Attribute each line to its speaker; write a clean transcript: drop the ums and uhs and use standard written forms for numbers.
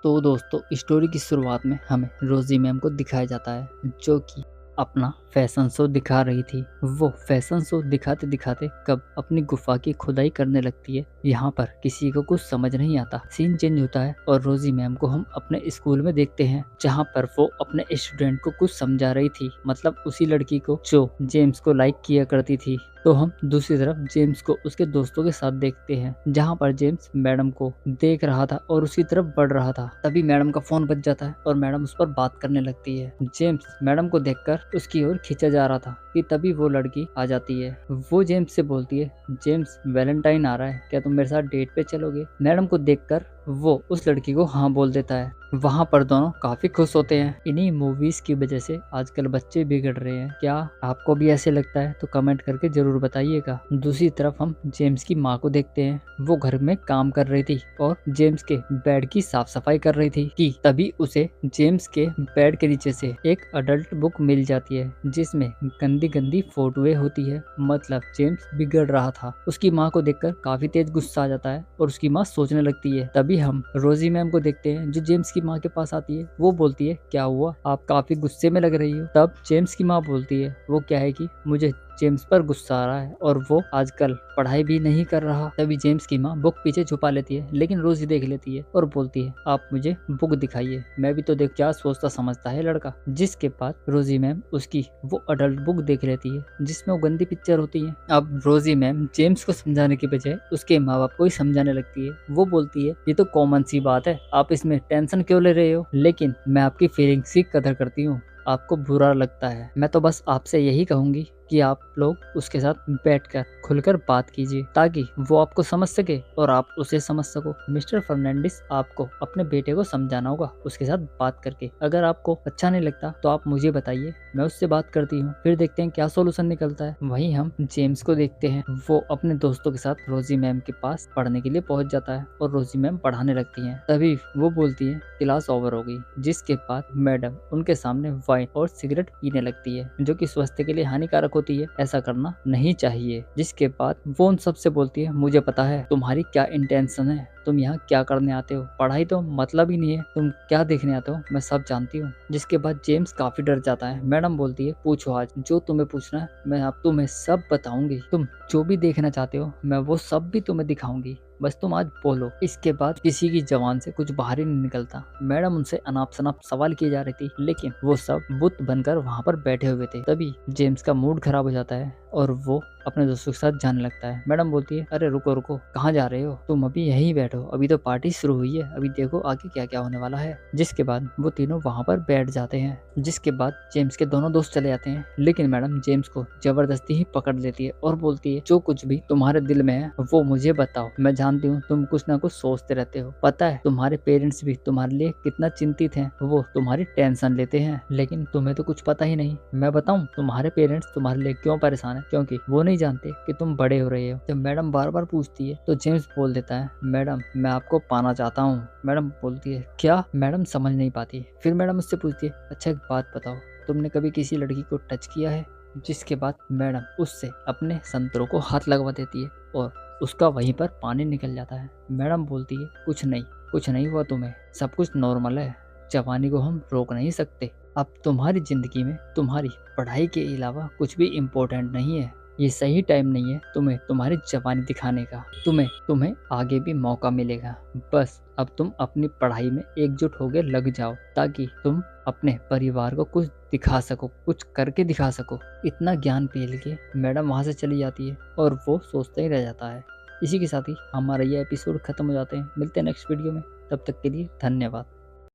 Speaker 1: तो दोस्तों स्टोरी की शुरुआत में हमें रोजी मैम को दिखाया जाता है जो कि अपना फैशन शो दिखा रही थी। वो फैशन शो दिखाते दिखाते कब अपनी गुफा की खुदाई करने लगती है। यहाँ पर किसी को कुछ समझ नहीं आता। सीन चेंज होता है और रोजी मैम को हम अपने स्कूल में देखते हैं जहाँ पर वो अपने स्टूडेंट को कुछ समझा रही थी, मतलब उसी लड़की को जो जेम्स को लाइक किया करती थी। तो हम दूसरी तरफ जेम्स को उसके दोस्तों के साथ देखते हैं जहाँ पर जेम्स मैडम को देख रहा था और उसकी तरफ बढ़ रहा था। तभी मैडम का फोन बज जाता है और मैडम उस पर बात करने लगती है। जेम्स मैडम को देखकर उसकी ओर खींचा जा रहा था कि तभी वो लड़की आ जाती है। वो जेम्स से बोलती है, जेम्स वैलेंटाइन आ रहा है, क्या तुम मेरे साथ डेट पे चलोगे? मैडम को देखकर वो उस लड़की को हाँ बोल देता है। वहाँ पर दोनों काफी खुश होते हैं। इन्हीं मूवीज की वजह से आजकल बच्चे बिगड़ रहे हैं। क्या आपको भी ऐसे लगता है? तो कमेंट करके जरूर बताइएगा। दूसरी तरफ हम जेम्स की माँ को देखते हैं। वो घर में काम कर रही थी और जेम्स के बेड की साफ सफाई कर रही थी कि तभी उसे जेम्स के बेड के नीचे से एक अडल्ट बुक मिल जाती है जिसमें गंदी गंदी फोटोएं होती है। मतलब जेम्स बिगड़ रहा था। उसकी माँ को देखकर काफी तेज गुस्सा आ जाता है और उसकी माँ सोचने लगती है। तभी हम रोजी मैम को देखते हैं जो जेम्स की माँ के पास आती है। वो बोलती है, क्या हुआ, आप काफी गुस्से में लग रही हो? तब जेम्स की माँ बोलती है, वो क्या है कि मुझे जेम्स पर गुस्सा आ रहा है और वो आजकल पढ़ाई भी नहीं कर रहा। तभी जेम्स की माँ बुक पीछे छुपा लेती है लेकिन रोजी देख लेती है और बोलती है, आप मुझे बुक दिखाइए, मैं भी तो देख क्या सोचता समझता है लड़का। जिसके बाद रोजी मैम उसकी वो अडल्ट बुक देख लेती है जिसमें वो गंदी पिक्चर होती है। अब रोजी मैम जेम्स को समझाने की बजाय उसके माँ बाप को ही समझाने लगती है। वो बोलती है, ये तो कॉमन सी बात है, आप इसमें टेंशन क्यों ले रहे हो? लेकिन मैं आपकी फीलिंग्स की कदर करती हूँ, आपको बुरा लगता है। मैं तो बस आपसे यही कहूंगी कि आप लोग उसके साथ बैठकर खुलकर बात कीजिए ताकि वो आपको समझ सके और आप उसे समझ सको। मिस्टर फर्नांडिस, आपको अपने बेटे को समझाना होगा उसके साथ बात करके। अगर आपको अच्छा नहीं लगता तो आप मुझे बताइए, मैं उससे बात करती हूँ, फिर देखते हैं क्या सोल्यूशन निकलता है। वहीं हम जेम्स को देखते हैं। वो अपने दोस्तों के साथ रोजी मैम के पास पढ़ने के लिए पहुंच जाता है और रोजी मैम पढ़ाने लगती हैं। तभी वो बोलती है, क्लास ओवर हो गई। जिसके बाद मैडम उनके सामने वाइन और सिगरेट पीने लगती है जो कि स्वास्थ्य के लिए हानिकारक होती है, ऐसा करना नहीं चाहिए। जिसके बाद वो उन सबसे बोलती है, मुझे पता है तुम्हारी क्या इंटेंशन है, तुम यहाँ क्या करने आते हो, पढ़ाई तो मतलब ही नहीं है, तुम क्या देखने आते हो, मैं सब जानती हूँ। जिसके बाद जेम्स काफी डर जाता है। मैडम बोलती है, पूछो, आज जो तुम्हें पूछना है मैं आप तुम्हें सब बताऊंगी, तुम जो भी देखना चाहते हो मैं वो सब भी तुम्हें दिखाऊंगी, बस तुम आज बोलो। इसके बाद किसी की जबान से कुछ बाहर ही नहीं निकलता। मैडम उनसे अनाप शनाप सवाल किए जा रही थी लेकिन वो सब बुत बनकर वहां पर बैठे हुए थे। तभी जेम्स का मूड खराब हो जाता है और वो अपने दोस्तों के साथ जाने लगता है। मैडम बोलती है, अरे रुको रुको, कहाँ जा रहे हो? तुम अभी यहीं बैठो, अभी तो पार्टी शुरू हुई है, अभी देखो आगे क्या क्या होने वाला है। जिसके बाद वो तीनों वहां पर बैठ जाते हैं। जिसके बाद जेम्स के दोनों दोस्त चले जाते हैं लेकिन मैडम जेम्स को जबरदस्ती ही पकड़ लेती है और बोलती है, जो कुछ भी तुम्हारे दिल में है वो मुझे बताओ, मैं जानती हूँ तुम कुछ ना कुछ सोचते रहते हो, पता है तुम्हारे पेरेंट्स भी तुम्हारे लिए कितना चिंतित हैं, वो तुम्हारी टेंशन लेते हैं, लेकिन तुम्हें तो कुछ पता ही नहीं। मैं बताऊं तुम्हारे पेरेंट्स तुम्हारे लिए क्यों परेशान है? क्योंकि वो नहीं जानते कि तुम बड़े हो रहे हो। जब मैडम बार बार पूछती है तो जेम्स बोल देता है, मैडम मैं आपको पाना चाहता हूँ। मैडम बोलती है, क्या? मैडम समझ नहीं पाती। फिर मैडम उससे पूछती है, अच्छा एक बात बताओ, तुमने कभी किसी लड़की को टच किया है? जिसके बाद मैडम उससे अपने संतरों को हाथ लगवा देती है और उसका वहीं पर पानी निकल जाता है। मैडम बोलती है, कुछ नहीं हुआ तुम्हें, सब कुछ नॉर्मल है, जवानी को हम रोक नहीं सकते। अब तुम्हारी जिंदगी में तुम्हारी पढ़ाई के अलावा कुछ भी इम्पोर्टेंट नहीं है, ये सही टाइम नहीं है तुम्हें तुम्हारी जवानी दिखाने का, तुम्हें आगे भी मौका मिलेगा। बस अब तुम अपनी पढ़ाई में एकजुट होकर लग जाओ ताकि तुम अपने परिवार को कुछ दिखा सको, कुछ करके दिखा सको। इतना ज्ञान पेल के मैडम वहां से चली जाती है और वो सोचता ही रह जाता है। इसी के साथ ही हमारा ये एपिसोड खत्म हो जाते हैं। मिलते हैं नेक्स्ट वीडियो में, तब तक के लिए धन्यवाद।